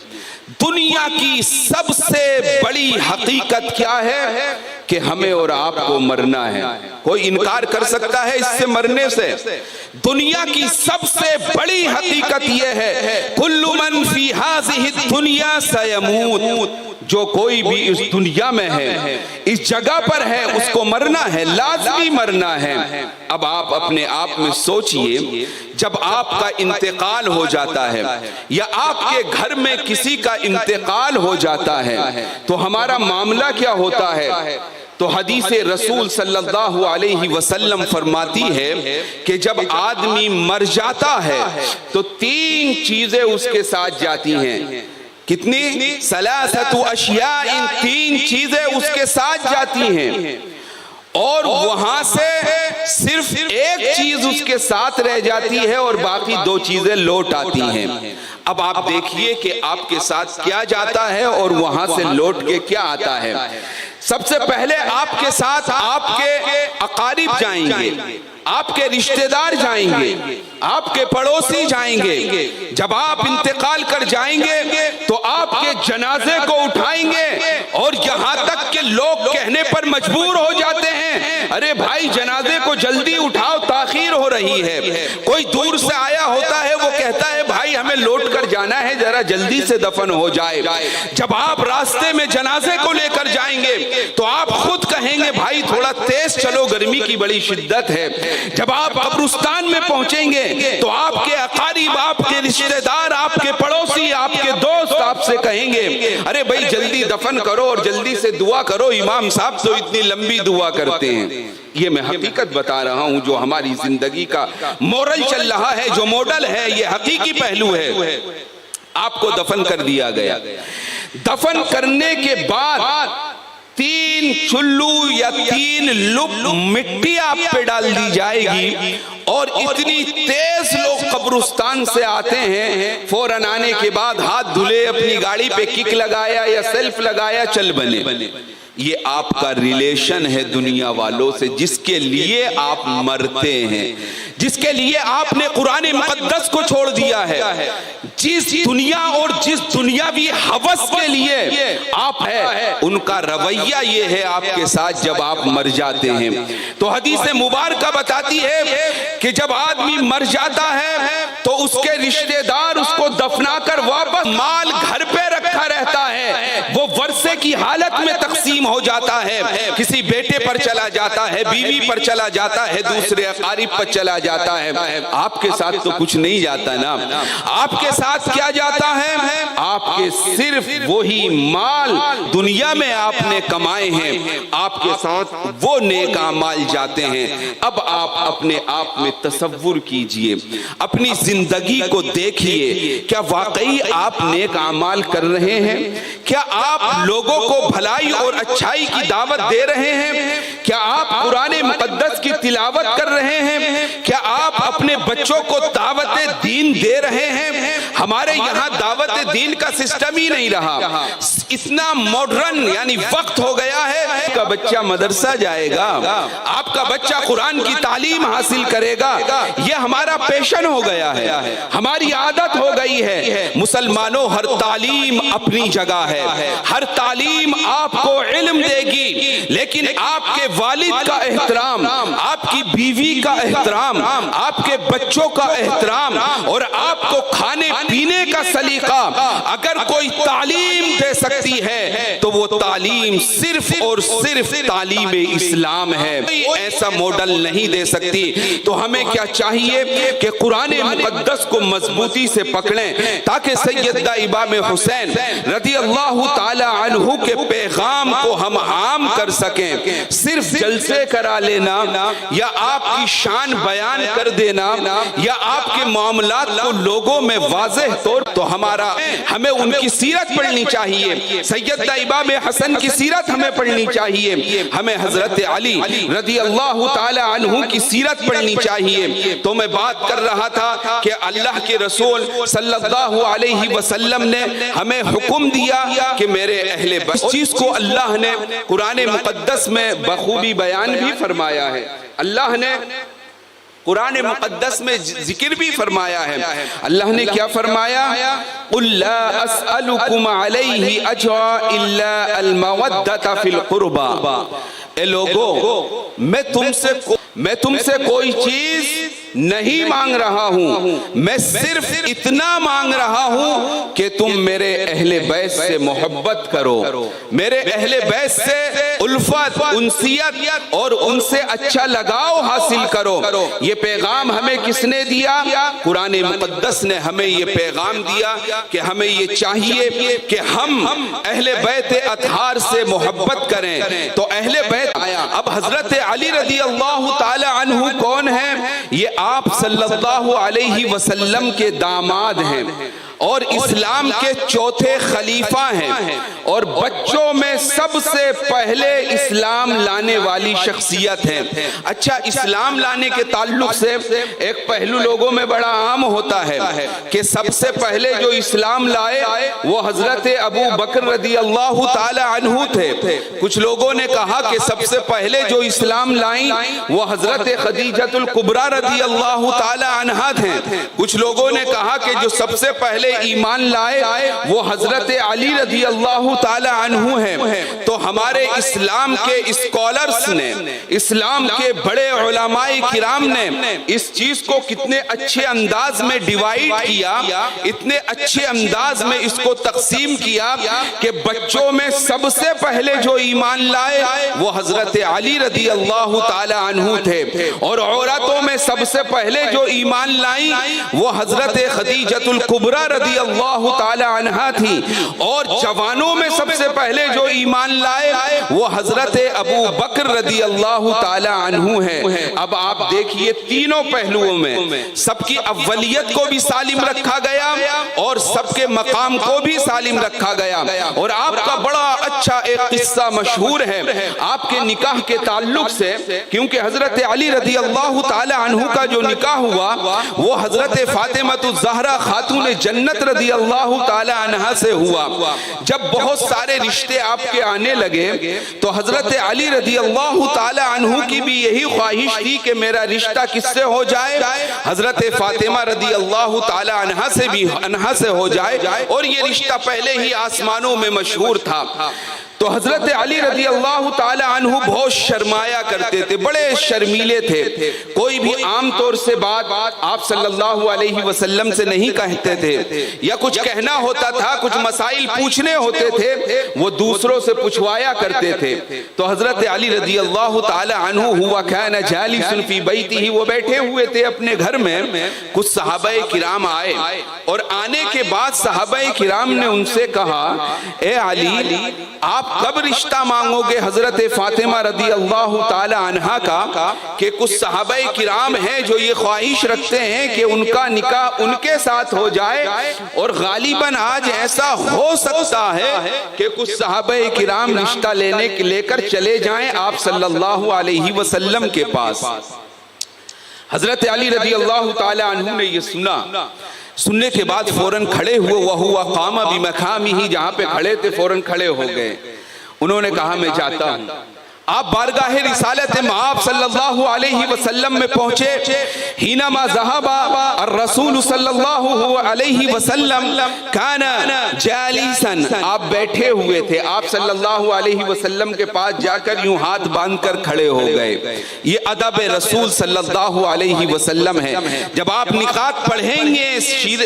دنیا کی سب سے بڑی حقیقت کیا ہے کہ ہمیں اور آپ کو مرنا ہے۔ کوئی انکار کر سکتا ہے اس سے مرنے سے؟ دنیا کی سب سے بڑی حقیقت یہ ہے کل من فی ہذہ الدنیا سیموت، جو کوئی بھی اس دنیا میں ہے، اس جگہ پر ہے، اس کو مرنا ہے، لازمی مرنا ہے۔ اب آپ اپنے آپ میں سوچئے، جب آپ کا انتقال ہو جاتا ہے یا آپ کے گھر میں کسی کا انتقال ہو جاتا ہے تو ہمارا معاملہ کیا ہوتا ہے؟ تو حدیث رسول صلی اللہ علیہ وسلم فرماتی ہے کہ جب آدمی مر جاتا ہے تو 3 چیزیں اس کے ساتھ جاتی ہیں۔ کتنی؟ ثلاثۃ اشیاء، 3 چیزیں اس کے ساتھ جاتی ہیں اور وہاں سے صرف ایک چیز اس کے ساتھ رہ جاتی ہے اور باقی 2 چیزیں لوٹ آتی ہیں۔ اب آپ دیکھیے کہ آپ کے ساتھ کیا جاتا ہے اور وہاں سے لوٹ کے کیا آتا ہے۔ سب سے پہلے آپ کے ساتھ آپ کے اقارب جائیں گے، آپ کے رشتہ دار جائیں گے، آپ کے پڑوسی جائیں گے۔ جب آپ انتقال کر جائیں گے تو آپ کے جنازے کو اٹھائیں گے، اور یہاں تک کہ لوگ کہنے پر مجبور ہو جاتے ہیں، ارے بھائی جنازے کو جلدی اٹھاؤ، تاخیر ہو رہی ہے۔ کوئی دور سے آیا ہوتا ہے، وہ کہتا ہے بھائی ہمیں لوٹ کر جانا ہے، ذرا جلدی سے دفن ہو جائے۔ جب آپ راستے میں جنازے کو لے کر جائیں گے تو آپ خود کہیں گے بھائی تھوڑا تیز چلو، گرمی کی بڑی شدت ہے۔ جب آپ قبرستان میں پہنچیں گے تو آپ کے اقارب، آپ کے رشتہ دار، آپ کے پڑوسی، آپ کے دوست آپ سے کہیں گے ارے بھائی جلدی دفن کرو اور جلدی سے دعا کرو، امام صاحب تو اتنی لمبی دعا کرتے ہیں۔ یہ میں حقیقت بتا رہا ہوں، جو ہماری زندگی کا مورل چل رہا ہے، جو ماڈل ہے، یہ حقیقی پہلو ہے۔ آپ کو دفن کر دیا گیا، دفن کرنے کے بعد 3 چلو یا 3 لپ مٹی آپ پہ ڈال دی جائے گی، اور اتنی تیز لوگ قبرستان سے آتے ہیں، فوراً آنے کے بعد ہاتھ دھلے، اپنی گاڑی پہ کک لگایا یا سیلف لگایا، چل بنے۔ یہ آپ کا ریلیشن ہے دنیا والوں سے، جس کے لیے آپ مرتے ہیں، جس کے لیے آپ نے قرآن مقدس کو چھوڑ دیا ہے، جس دنیا اور جس دنیاوی ہوس کے لیے آپ ہے، ان کا رویہ یہ ہے آپ کے ساتھ جب آپ مر جاتے ہیں۔ تو حدیث مبارکہ بتاتی ہے کہ جب آدمی مر جاتا ہے تو اس کے رشتہ دار اس کو دفنا کر واپس مال گھر پہ رکھا رہتا ہے، وہ ورثے کی حالت میں تقسیم ہو جاتا ہے، کسی بیٹے پر چلا جاتا ہے، بیوی پر چلا جاتا ہے، دوسرے اقارب پر چلا جاتا ہے۔ آپ کے ساتھ تو کچھ نہیں جاتا نا، آپ کے ساتھ کیا جاتا ہے؟ آپ کے صرف وہی مال دنیا میں آپ نے کمائے ہیں، آپ کے ساتھ وہ نیک اعمال جاتے ہیں۔ اب آپ اپنے آپ میں تصور کیجئے، اپنی زندگی کو دیکھیے، کیا واقعی آپ نیک اعمال کر رہے ہیں؟ کیا آپ لوگوں کو بھلائی اور اچھائی کی دعوت دے رہے ہیں؟ کیا آپ قرآن مقدس کی تلاوت کر رہے ہیں؟ کیا آپ اپنے بچوں کو دعوت دین دے رہے ہیں؟ ہمارے یہاں دعوت دین کا سسٹم ہی نہیں رہا، اتنا ماڈرن یعنی وقت ہو گیا ہے۔ آپ کا بچہ مدرسہ جائے گا، آپ کا بچہ قرآن کی تعلیم حاصل کرے گا، یہ ہمارا پیشن ہو گیا ہے، ہماری عادت ہو گئی ہے۔ مسلمانوں، ہر تعلیم اپنی جگہ ہے، ہر تعلیم آپ کو علم دے گی، لیکن آپ کے والد کا احترام، آپ کی بیوی کا احترام، آپ کے بچوں کا احترام، اور آپ کو کھانے پینے کا سلیقہ اگر کوئی تعلیم دے سکتی ہے تو وہ تعلیم صرف اور صرف تعلیم اسلام ہے، ایسا ماڈل نہیں دے سکتی۔ تو ہمیں کیا چاہیے کہ قرآن مقدس کو مضبوطی سے پکڑیں، تاکہ سیدنا امام حسین رضی اللہ تعالی عنہ کے پیغام کو ہم عام کر سکیں۔ صرف جلسے کرا لینا یا آپ کی شان بیان کر دینا یا آپ کے معاملات کو لوگوں میں واضح طور تو ہمیں ان کی سیرت پڑھنی چاہیے، سیدنا امام حسن کی سیرت ہمیں پڑھنی چاہیے، ہمیں حضرت علی رضی اللہ تعالی عنہ کی سیرت پڑھنی چاہیے۔ تو میں بات کر رہا تھا کہ اللہ کے رسول صلی اللہ علیہ وسلم نے ہمیں حکم دیا کہ میرے اہل بیت، اس چیز کو اللہ نے قرآن مقدس میں بخوبی بیان بھی فرمایا ہے، اللہ نے قرآن مقدس میں ذکر بھی فرمایا ہے۔ اللہ نے کیا فرمایا؟ قُلْ لَا أَسْأَلُكُمْ عَلَيْهِ أَجْرًا إِلَّا الْمَوَدَّةَ فِي الْقُرْبَى۔ اے لوگو، میں تم سے کوئی چیز نہیں مانگ رہا ہوں، میں صرف اتنا مانگ رہا ہوں کہ تم میرے اہل بیت سے محبت کرو، میرے اہل بیت سے الفت، انسیت اور ان سے اچھا لگاؤ حاصل کرو۔ یہ پیغام ہمیں کس نے دیا؟ قرآن مقدس نے ہمیں یہ پیغام دیا کہ ہمیں یہ چاہیے کہ ہم اہل بیت اطہار سے محبت کریں۔ تو اہل بیت آیا، اب حضرت علی رضی اللہ تعالی عنہ کون ہیں؟ یہ آپ صلی اللہ علیہ وسلم کے داماد ہیں۔ اور اسلام کے چوتھے خلیفہ ہیں اور بچوں میں سب سے پہلے اسلام لانے والی شخصیت ہیں۔ اچھا، اسلام لانے کے تعلق سے ایک پہلو لوگوں میں بڑا عام ہوتا ہے کہ سب سے پہلے جو اسلام لائے وہ حضرت ابو بکر رضی اللہ تعالی عنہ تھے۔ کچھ لوگوں نے کہا کہ سب سے پہلے جو اسلام لائیں وہ حضرت خدیجہ الکبریٰ رضی اللہ تعالی عنہا تھے۔ کچھ لوگوں نے کہا کہ جو سب سے پہلے ایمان لائے وہ حضرت علی رضی اللہ تعالی عنہ ہیں۔ تو ہمارے اسلام کے اسکالرز نے، اسلام کے بڑے علماء کرام نے اس چیز کو کتنے اچھے انداز میں ڈیوائیڈ کیا، اتنے اچھے انداز میں اس کو تقسیم کیا کہ بچوں میں سب سے پہلے جو ایمان لائے وہ حضرت علی رضی اللہ تعالی عنہ تھے، اور عورتوں میں سب سے پہلے جو ایمان لائیں وہ حضرت خدیجہ الکبریٰ رضی اللہ تعالی عنہا تھی، اور جوانوں میں سب سے پہلے جو ایمان لائے وہ حضرت ابو بکر رضی اللہ تعالی عنہ ہیں۔ اب آپ دیکھیے تینوں پہلوؤں میں سب کی اولیت کو بھی سالم رکھا گیا اور سب کے مقام کو بھی سالم رکھا گیا۔ اور آپ کا بڑا اچھا ایک قصہ مشہور ہے آپ کے نکاح کے تعلق سے، کیونکہ حضرت علی رضی اللہ تعالی عنہ کا جو نکاح ہوا وہ حضرت فاطمہ الزہرا خاتون جنت رضی اللہ تعالی عنہا سے ہوا۔ جب بہت سارے رشتے آپ کے آنے لگے تو حضرت علی رضی اللہ تعالی عنہ کی بھی یہی خواہش تھی کہ میرا رشتہ کس سے ہو جائے؟ حضرت فاطمہ رضی اللہ تعالی عنہا سے بھی عنہا سے ہو جائے، اور یہ رشتہ پہلے ہی آسمانوں میں مشہور تھا۔ تو حضرت علی رضی اللہ تعالی عنہ بہت شرمایا کرتے تھے، بڑے شرمیلے تھے، کوئی بھی عام طور سے بات آپ صلی اللہ علیہ وسلم سے نہیں کہتے تھے، یا کچھ کہنا ہوتا تھا، کچھ مسائل پوچھنے ہوتے تھے وہ دوسروں سے پوچھوایا کرتے تھے۔ تو حضرت علی رضی اللہ تعالی عنہ ہوا کان جالس فی بیتہ، وہ بیٹھے ہوئے تھے اپنے گھر میں، کچھ صحابہ کرام آئے، اور آنے کے بعد صحابہ کرام نے ان سے کہا اے علی آپ کب رشتہ مانگو گے حضرت فاطمہ رضی اللہ تعالی عنہا کا؟ کہ کچھ صحابہ کرام ہیں جو یہ خواہش رکھتے ہیں کہ ان کا نکاح ان کے ساتھ ہو جائے، اور غالباً آج ایسا ہو سکتا ہے کہ کچھ صحابہ کرام رشتہ لے کر چلے جائیں آپ صلی اللہ علیہ وسلم کے پاس۔ حضرت علی رضی اللہ تعالی عنہ نے یہ سننے کے بعد فوراً کھڑے ہوئے، وَهُوَ قَامَ بِمَقَامِهِ، جہاں پہ کھڑے تھے فوراً کھڑے ہو گئے۔ انہوں نے کہا میں جاتا ہوں۔ آپ بارگاہ رسالت مآب صلی اللہ علیہ وسلم میں پہنچے، حینما ذہب الرسول صلی اللہ علیہ وسلم کان جالیسا، آپ بیٹھے ہوئے تھے، آپ صلی اللہ علیہ وسلم کے پاس جا کر یوں ہاتھ باندھ کر کھڑے ہو گئے۔ یہ ادب رسول صلی اللہ علیہ وسلم ہے۔ جب آپ نکات پڑھیں گے،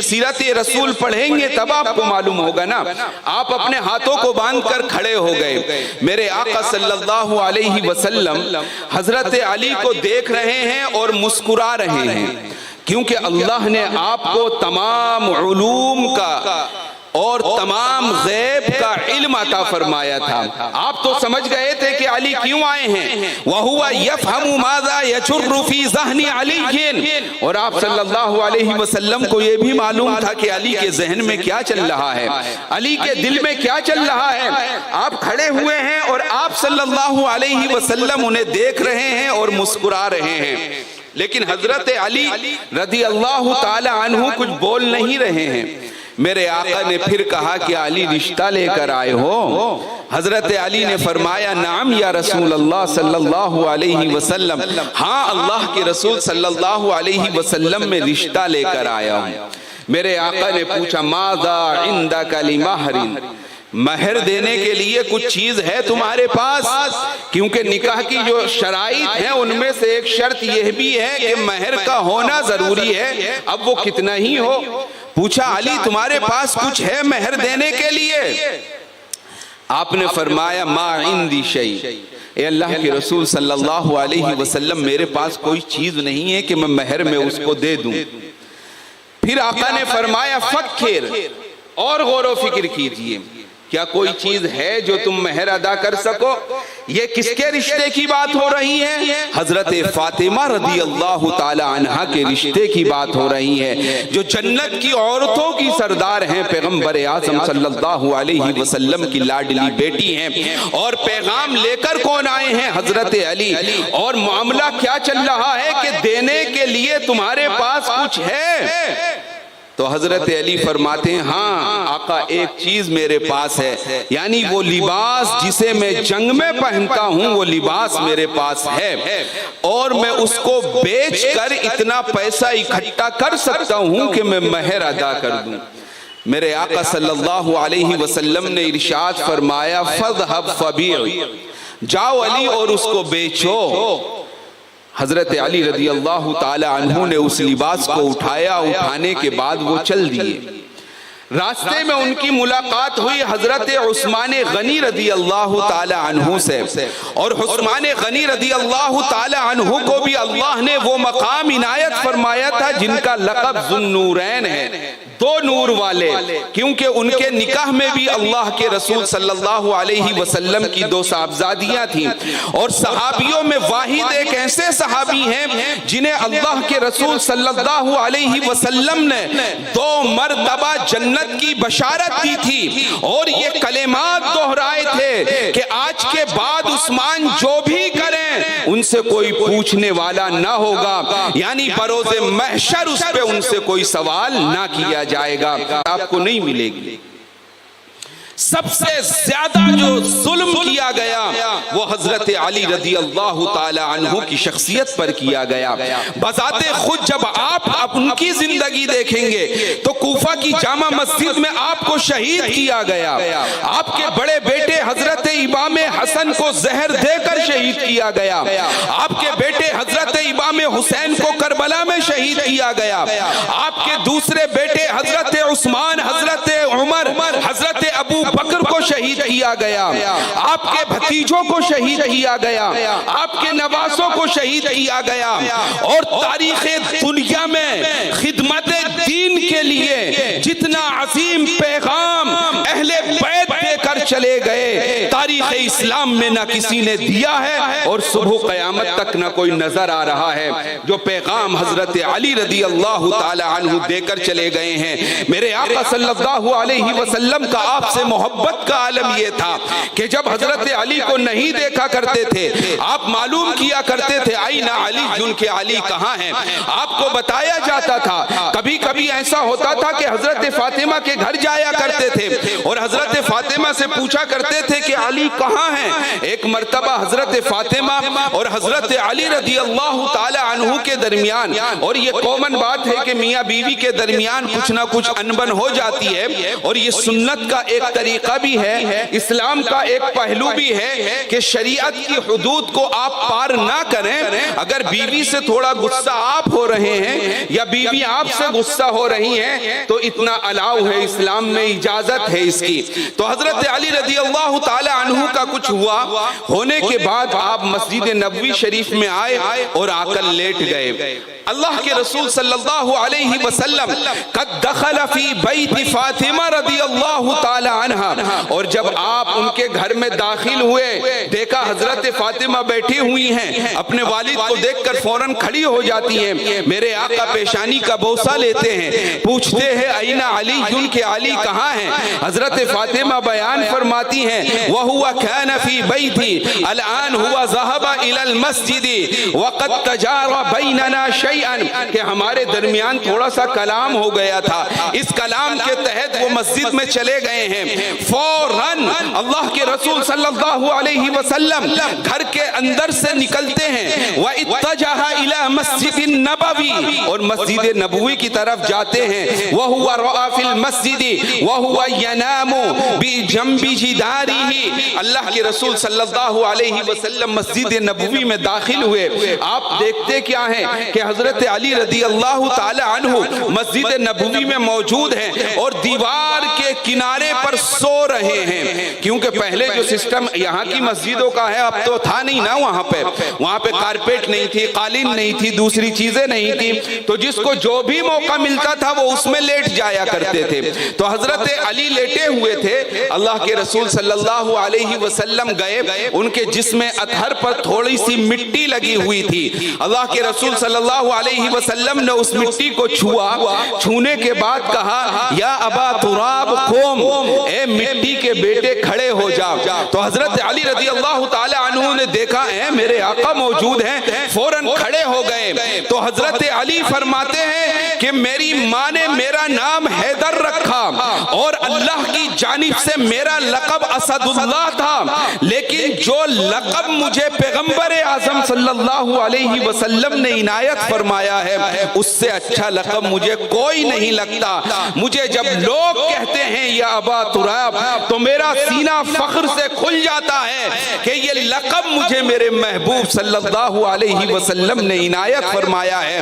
سیرت رسول پڑھیں گے تب آپ کو معلوم ہوگا نا۔ آپ اپنے ہاتھوں کو باندھ کر کھڑے ہو گئے۔ میرے آقا صلی اللہ علیہ وسلم حضرت علی کو دیکھ رہے ہیں اور مسکرا رہے ہیں، کیونکہ اللہ نے آپ کو تمام علوم کا اور تمام غیب کا علم عطا فرمایا تھا۔ آپ تو سمجھ گئے تھے کہ علی کیوں آئے ہیں، وَهُوَ يَفْهَمُ مَاذَا يَجُرُّ فِي ذَهْنِ عَلِيٍّ، اور آپ صلی اللہ علیہ وسلم کو یہ بھی معلوم تھا کہ علی کے ذہن میں کیا چل رہا ہے، علی کے دل میں کیا چل رہا ہے۔ آپ کھڑے ہوئے ہیں اور آپ صلی اللہ علیہ وسلم انہیں دیکھ رہے ہیں اور مسکرا رہے ہیں، لیکن حضرت علی رضی اللہ تعالی عنہ کچھ بول نہیں رہے ہیں۔ میرے آقا نے پھر کہا کہ علی رشتہ لے کر آئے ہو؟ حضرت علی نے فرمایا نعم یا رسول اللہ صلی اللہ علیہ وسلم، ہاں اللہ کے رسول صلی اللہ علیہ وسلم میں رشتہ لے کر آیا ہوں۔ میرے آقا نے پوچھا ماذا عندک لمہر، مہر دینے کے لیے کچھ چیز ہے تمہارے پاس؟ کیونکہ نکاح کی جو شرائط ہیں ان میں سے ایک شرط یہ بھی ہے کہ مہر کا ہونا ضروری ہے، اب وہ کتنا ہی ہو۔ پوچھا علی تمہارے پاس کچھ ہے مہر دینے کے لیے؟ آپ نے فرمایا ما عندی شیء، اے اللہ کے رسول صلی اللہ علیہ وسلم میرے پاس کوئی چیز نہیں ہے کہ میں مہر میں اس کو دے دوں۔ پھر آقا نے فرمایا فکر، اور غور و فکر کیجئے، کیا کوئی چیز ہے جو تم مہر ادا کر سکو؟ یہ کس کے رشتے کی بات ہو رہی ہے؟ حضرت فاطمہ رضی اللہ تعالی عنہا کے رشتے کی بات ہو رہی ہے، جو جنت کی عورتوں کی سردار ہیں، پیغمبر اعظم صلی اللہ علیہ وسلم کی لاڈلی بیٹی ہیں، اور پیغام لے کر کون آئے ہیں؟ حضرت علی۔ اور معاملہ کیا چل رہا ہے کہ دینے کے لیے تمہارے پاس کچھ ہے؟ تو حضرت علی فرماتے ہیں ہاں آقا ایک چیز میرے پاس ہے، یعنی وہ لباس جسے میں جنگ میں پہنتا ہوں وہ لباس میرے پاس ہے، اور میں اس کو بیچ کر اتنا پیسہ اکٹھا کر سکتا ہوں کہ میں مہر ادا کر دوں۔ میرے آقا صلی اللہ علیہ وسلم نے ارشاد فرمایا فَاذْهَبْ فَبِيعْ، جاؤ علی اور اس کو بیچو۔ حضرت علی رضی اللہ تعالی عنہ نے اس لباس کو اٹھایا، اٹھانے کے بعد وہ چل دیے۔ راستے میں ان کی ملاقات ہوئی حضرت عثمان غنی رضی اللہ تعالی عنہ سے، اور عثمان غنی رضی اللہ تعالی عنہ کو بھی اللہ نے وہ مقام عنایت فرمایا تھا جن کا لقب ذو النورین ہے، دو نور والے، کیونکہ ان کے نکاح میں بھی اللہ کے رسول صلی اللہ علیہ وسلم کی دو صاحبزادیاں تھیں، اور صحابیوں میں واحد ایک ایسے صحابی ہیں جنہیں اللہ کے رسول صلی اللہ علیہ وسلم نے 2 مرتبہ جنت کی بشارت دی تھی، اور یہ کلمات دہرائے تھے کہ آج کے بعد عثمان جو بھی کریں ان سے کوئی پوچھنے والا نہ ہوگا، یعنی بروز محشر اس پہ ان سے کوئی سوال نہ کیا جائے گا، آپ کو نہیں ملے گی۔ سب سے زیادہ جو ظلم کیا گیا وہ حضرت علی رضی اللہ تعالی عنہ کی شخصیت پر کیا گیا۔ بذات خود جب آپ ان کی زندگی دیکھیں گے تو کوفہ کی جامع مسجد میں آپ کو شہید کیا گیا، آپ کے بڑے بیٹے حضرت امام حسن کو زہر دے کر شہید کیا گیا، آپ کے بیٹے حضرت امام حسین کو کربلا میں شہید کیا گیا، آپ کے دوسرے بیٹے حضرت عثمان، حضرت عمر، حضرت ابو بکر کو شہید کیا گیا، آپ کے بھتیجوں کو شہید کیا گیا، آپ کے نواسوں کو شہید کیا گیا، اور تاریخ دنیا میں خدمت دین کے لیے جتنا عظیم پیغام اہل بیت دے کر چلے گئے تاریخ اسلام میں نہ کسی نے دیا ہے، اور صبح قیامت تک نہ کوئی نظر آ رہا ہے جو پیغام حضرت علی رضی اللہ تعالی عنہ دے کر چلے گئے ہیں۔ میرے آقا صلی اللہ علیہ وسلم کا آپ سے محبت کا عالم یہ تھا کہ جب حضرت علی کو نہیں دیکھا کرتے تھے آپ معلوم کیا کرتے تھے آئین علی، جن کے علی کہاں ہیں، آپ کو بتایا جاتا تھا۔ کبھی کبھی ایسا ہوتا تھا کہ حضرت فاطمہ کے گھر جایا کرتے تھے اور حضرت فاطمہ سے پوچھا کرتے تھے کہ علی کہاں ہیں۔ ایک مرتبہ حضرت فاطمہ اور حضرت علی رضی اللہ تعالی عنہ کے درمیان، اور یہ کامن بات ہے کہ میاں بیوی کے درمیان کچھ نہ کچھ انبن ہو جاتی ہے، اور یہ سنت کا ایک طریقہ بھی ہے، اسلام کا ایک پہلو بھی ہے کہ شریعت کی حدود کو آپ پار نہ کریں۔ اگر بیوی سے تھوڑا غصہ آپ ہو رہے ہیں یا بیوی آپ سے غصہ ہو رہی ہیں تو اتنا الاؤ ہے، اسلام میں اجازت ہے اس کی۔ تو حضرت علی رضی اللہ تعالی عنہ کا کچھ ہوا، ہونے کے بعد آپ مسجد نبوی شریف میں آئے اور آ کر لیٹ گئے۔ اللہ کے رسول صلی اللہ علیہ وسلم قد دخل فی بیت فاطمہ رضی اللہ تعالی عنہ، اور جب آپ ان کے گھر میں داخل ہوئے دیکھا حضرت فاطمہ بیٹھی ہوئی ہیں، اپنے والد کو دیکھ کر فوراً کھڑی ہو جاتی ہیں، میرے آقا پیشانی کا بوسہ لیتے ہیں، پوچھتے ہیں اینا علی، جن کے علی کہاں ہیں؟ حضرت فاطمہ بیان فرماتی ہیں وَهُوَ كَانَ فِي بَيْتِي الْآنَ هُوَ ذَهَبَ إِلَى الْمَسْجِدِ وَقَدْ تَجَارَ بَيْنَنَا شَيْئًا، کہ ہمارے درمیان تھوڑا سا کلام ہو گیا تھا، اس کلام کے تحت وہ مسجد میں چلے گئے ہیں۔ فوراً اللہ کے رسول صلی اللہ علیہ وسلم گھر کے اندر سے نکلتے ہیں، وَاتَّجَهَ إِلَى مَسْجِدِ النَّبَوِي، اور مسجد نبوی کی طرف جاتے ہیں۔ وَهُوَ رَأَى فِي الْمَسْجِدِ وَهُوَ يَنَامُ بِجَنبِ جِدَارِهِ، اللہ کے رسول صلی اللہ علیہ وسلم مسجد نبوی میں داخل ہوئے، آپ دیکھتے کیا ہیں کہ حضرت علی رضی اللہ تعالی عنہ مسجد نبوی میں موجود ہیں، اور دیوار کے کے کنارے پر سو رہے ہیں، کیونکہ پہلے جو سسٹم یہاں کی مسجدوں کا ہے اب تو تھا نہیں نا، وہاں پہ کارپیٹ نہیں تھی، قالین نہیں تھی، دوسری چیزیں نہیں تھی، تو جس کو جو بھی موقع ملتا تھا وہ اس میں لیٹ جایا کرتے تھے۔ تو حضرت علی لیٹے ہوئے تھے، اللہ کے رسول صلی اللہ علیہ وسلم گئے، ان کے جسم اطہر پر تھوڑی سی مٹی لگی ہوئی تھی، اللہ کے رسول صلی اللہ علیہ وسلم نے اس مٹی کو چھوا، چھونے کے بعد کہا یا ابا تراب قوم، اے مٹی کے بیٹے کھڑے ہو جا۔ تو حضرت علی رضی اللہ تعالی عنہ نے دیکھا اے میرے آقا موجود ہیں، فوراً کھڑے ہو گئے۔ تو حضرت علی فرماتے ہیں کہ میری ماں نے میرا نام حیدر رکھا اور اللہ کی جانب سے میرا لقب اسد اللہ تھا، لیکن جو لقب مجھے پیغمبر اعظم صلی اللہ علیہ وسلم نے عنایت فرمایا ہے اس سے اچھا لقب مجھے کوئی نہیں لگتا۔ مجھے جب لوگ کہتے ہیں یا ابا تراب تو میرا سینہ فخر سے کھل جاتا ہے کہ یہ لقب مجھے میرے محبوب صلی اللہ علیہ وسلم نے عنایت فرمایا ہے۔